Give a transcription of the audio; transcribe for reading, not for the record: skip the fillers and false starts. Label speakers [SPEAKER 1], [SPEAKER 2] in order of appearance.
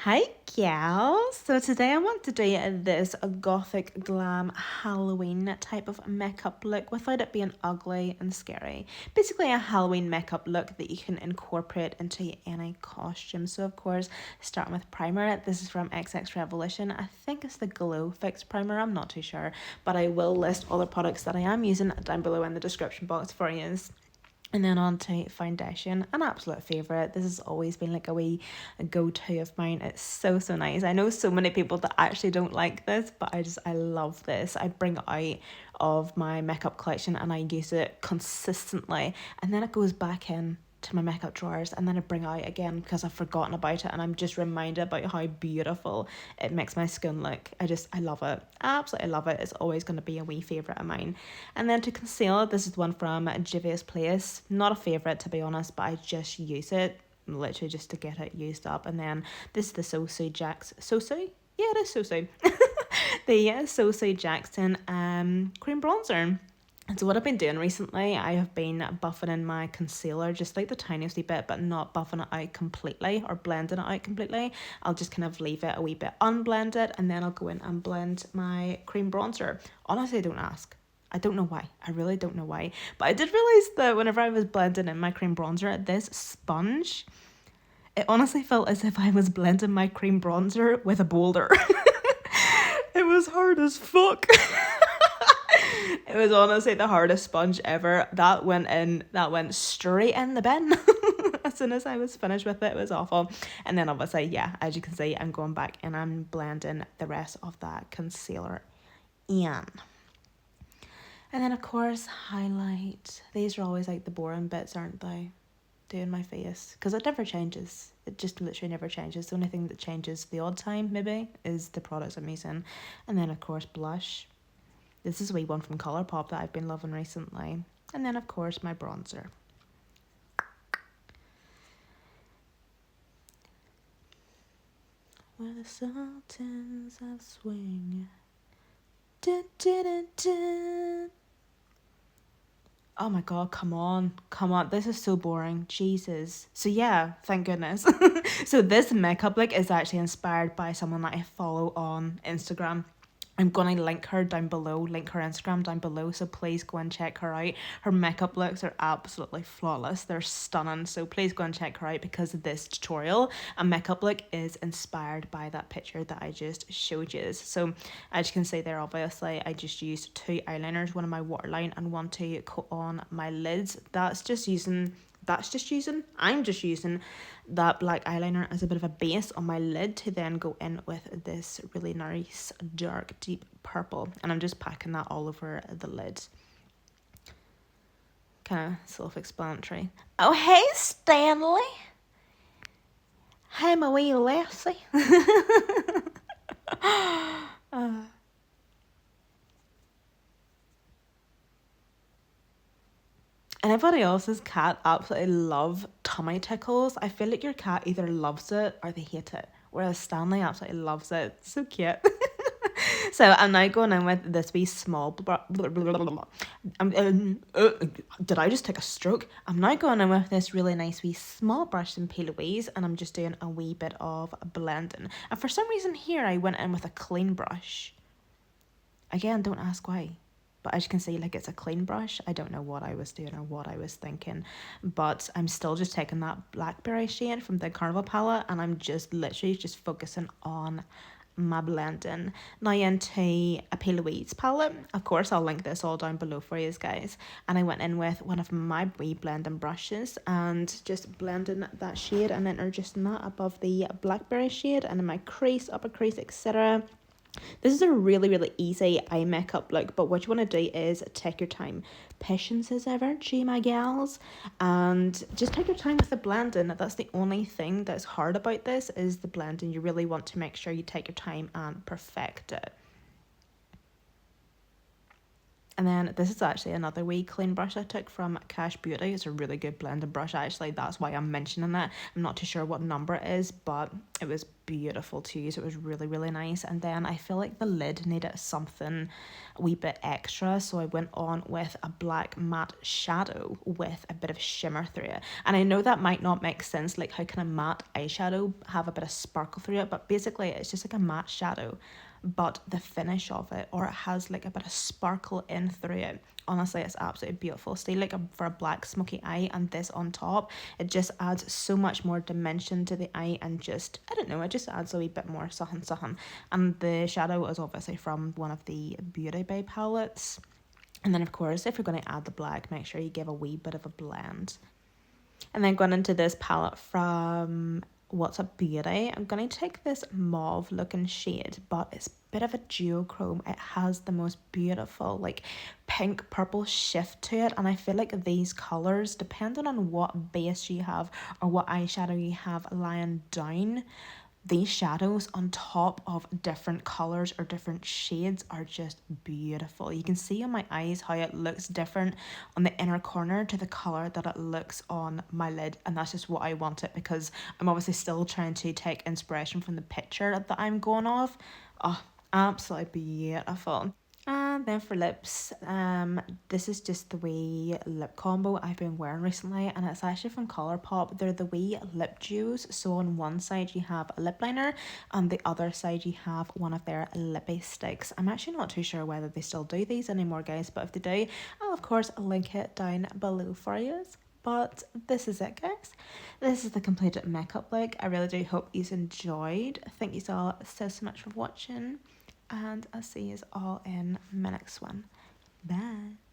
[SPEAKER 1] Hi gals! So today I want to do this gothic glam Halloween type of makeup look without it being ugly and scary. Basically a Halloween makeup look that you can incorporate into any costume. So of course, starting with primer. This is from XX Revolution. I think it's the Glow Fix primer, I'm not too sure. But I will list all the products that I am using down below in the description box for you. And then on to foundation, an absolute favourite. This has always been like a wee go-to of mine. It's so nice. I know so many people that actually don't like this, but I love this. I bring it out of my makeup collection and I use it consistently. And then it goes back in to my makeup drawers and then I bring it out again because I've forgotten about it and I'm just reminded about how beautiful it makes my skin look. I love it. I absolutely love it. It's always going to be a wee favourite of mine. And then to conceal, this is one from Plouise. Not a favourite to be honest, but I just use it literally just to get it used up. And then this is the Sosu Jax. Sosu? Yeah, it is Sosu. The Sosu Jackson cream bronzer. And so what I've been doing recently, I have been buffing in my concealer just like the tiniest wee bit, but not buffing it out completely or blending it out completely. I'll just kind of leave it a wee bit unblended and then I'll go in and blend my cream bronzer. Honestly, don't ask. I don't know why. I really don't know why. But I did realise that whenever I was blending in my cream bronzer, this sponge, it honestly felt as if I was blending my cream bronzer with a boulder. It was hard as fuck. It was honestly the hardest sponge ever. That went straight in the bin. As soon as I was finished with it, it was awful. And then obviously, yeah, as you can see, I'm going back and I'm blending the rest of that concealer in. And then of course, highlight. These are always like the boring bits, aren't they? Doing my face. Because it never changes. It just literally never changes. The only thing that changes the odd time, maybe, is the products I'm using. And then of course, blush. This is a wee one from Colourpop that I've been loving recently. And then, of course, my bronzer. Where the sultans of swing. Dun, dun, dun, dun. Oh my god, come on. This is so boring. Jesus. So yeah, thank goodness. So this makeup look is actually inspired by someone that I follow on Instagram. I'm going to link her down below, link her Instagram down below, so please go and check her out. Her makeup looks are absolutely flawless. They're stunning, so please go and check her out because this tutorial and makeup look is inspired by that picture that I just showed you. So as you can see there, obviously, I just used two eyeliners, one on my waterline and one to coat on my lids. I'm just using that black eyeliner as a bit of a base on my lid to then go in with this really nice dark deep purple, and I'm just packing that all over the lid. Kind of self-explanatory. Oh hey Stanley, hey my wee lassie. Anybody else's cat absolutely love tummy tickles? I feel like your cat either loves it or they hate it. Whereas Stanley absolutely loves it. It's so cute. So I'm now going in with this wee small... did I just take a stroke? I'm now going in with this really nice wee small brush from Plouise and I'm just doing a wee bit of blending. And for some reason here I went in with a clean brush. Again, don't ask why. But as you can see, like it's a clean brush. I don't know what I was doing or what I was thinking. But I'm still just taking that blackberry shade from the Carnival palette and I'm just literally just focusing on my blending. Now into a Plouise palette. Of course, I'll link this all down below for you guys. And I went in with one of my wee blending brushes and just blending that shade and introducing that above the blackberry shade and in my crease, upper crease, etc. This is a really easy eye makeup look, but what you want to do is take your time. Patience is a virtue, my gals, and just take your time with the blending. That's the only thing that's hard about this is the blending. You really want to make sure you take your time and perfect it. And then this is actually another wee clean brush I took from Cash Beauty. It's a really good blending brush actually. That's why I'm mentioning it. I'm not too sure what number it is, but it was beautiful to use. It was really, really nice. And then I feel like the lid needed something a wee bit extra. So I went on with a black matte shadow with a bit of shimmer through it. And I know that might not make sense. Like, how can a matte eyeshadow have a bit of sparkle through it? But basically it's just like a matte shadow, but the finish of it, or it has like a bit of sparkle in through it. Honestly, it's absolutely beautiful. Stay like for a black smoky eye, and this on top, it just adds so much more dimension to the eye, and just, I don't know, it just adds a wee bit more something. And the shadow is obviously from one of the Beauty Bay palettes. And then of course, if you're going to add the black, make sure you give a wee bit of a blend. And then going into this palette from What's Up Beauty, I'm going to take this mauve looking shade, but it's a bit of a duochrome. It has the most beautiful like pink purple shift to it, and I feel like these colours, depending on what base you have or what eyeshadow you have lying down, these shadows on top of different colors or different shades are just beautiful. You can see on my eyes how it looks different on the inner corner to the color that it looks on my lid, and that's just what I want it, because I'm obviously still trying to take inspiration from the picture that I'm going off. Oh, absolutely beautiful. And then for lips, this is just the wee lip combo I've been wearing recently, and it's actually from Colourpop. They're the wee lip duos. So on one side you have a lip liner, on the other side you have one of their lippie sticks. I'm actually not too sure whether they still do these anymore, guys, but if they do, I'll of course link it down below for you. But this is it, guys. This is the completed makeup look. I really do hope you enjoyed. Thank you all so much for watching, and I'll see you all in my next one. Bye.